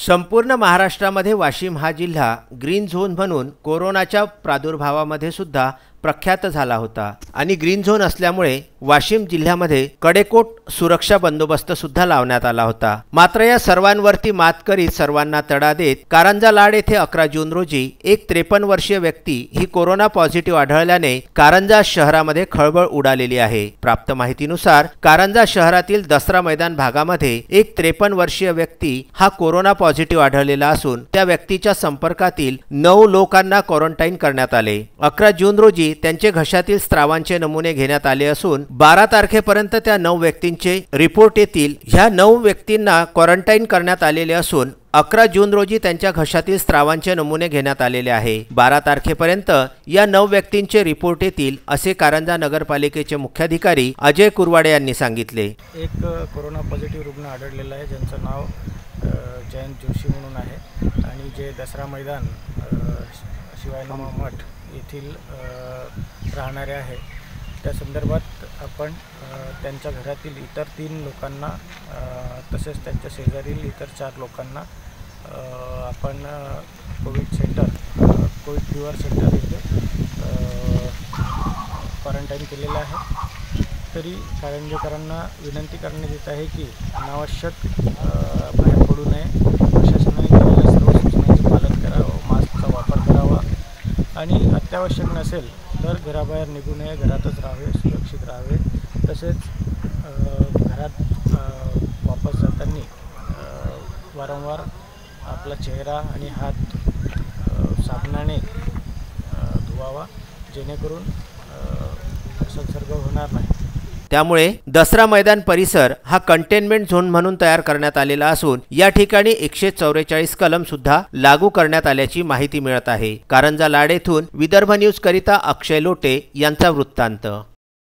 संपूर्ण महाराष्ट्रामध्ये वाशिम हा जिल्हा ग्रीन झोन म्हणून कोरोनाच्या प्रादुर्भावामध्ये सुद्धा प्रख्यात झाला होता आणि ग्रीन झोन असल्यामुळे वाशिम जिल्ह्यामध्ये कडेकोट सुरक्षा बंदोबस्त सुद्धा लावण्यात आला होता। मात्र या सर्वांवरती मात करीत सर्वांना तडा देत कारंजा लाड येथे 11 जून रोजी एक 53 वर्षीय व्यक्ती ही कोरोना पॉझिटिव्ह आढळल्याने कारंजा शहरामध्ये खळबळ उडालेली आहे। प्राप्त माहितीनुसार कारंजा शहरातील दसरा मैदान भागामध्ये एक 53 वर्षीय व्यक्ती हा कोरोना पॉझिटिव्ह आढळलेला असून त्या व्यक्तीच्या संपर्कातील 9 लोकांना क्वारंटाईन करण्यात आले। 11 जून रोजी त्यांचे घशातील स्त्रावांचे नमुने घेण्यात आले असून 12 तारखेपर्यंत त्या 9 व्यक्तींचे रिपोर्ट येतील। ह्या 9 व्यक्तींना क्वारंटाईन करण्यात आलेले असून 11 जून रोजी त्यांच्या घशातील स्त्रावांचे नमुने घेण्यात आलेले आहे। 12 तारखेपर्यंत या 9 व्यक्तींचे रिपोर्ट येतील असे कारंजा नगरपालिकेचे मुख्याधिकारी अजय कुरवाडे यांनी सांगितले। एक कोरोना पॉझिटिव्ह रुग्ण आढळलेला आहे ज्यांचं नाव जयंत जोशी म्हणून आहे आणि जे दसरा मैदान शिवाजीराव मठ येथील राहणारे आहे। त्या संदर्भात आपण त्यांच्या घरातील इतर 3 लोकांना तसेच त्यांच्या शेजारील इतर 4 लोकांना आपण कोविड फिवर सेंटर येथे क्वारंटाईन केलेलं आहे। तरी कारंजेकरांना विनंती करण्यात येत आहे की अनावश्यक बाहेर पडू नये, प्रशासनाने दिलेल्या सर्व सूचनांचे पालन करावं, मास्कचा वापर करावा आणि अत्यावश्यक नसेल तर घराबाहेर निघू नये, घरातच राहावे, सुरक्षित राहावे। तसेच घरात वापस जाताना वारंवार आपला चेहरा आणि हात साबणाने धुवावा जेणेकरून संसर्ग होणार नाही। त्यामुळे दसरा मैदान परिसर हा कंटेनमेंट झोन म्हणून तयार करण्यात आलेला असून या ठिकाणी 144 कलम सुद्धा लागू करण्यात आल्याची माहिती मिळत आहे। कारंजा लाड येथून विदर्भ न्यूज करिता अक्षय लोटे यांचा वृत्तांत।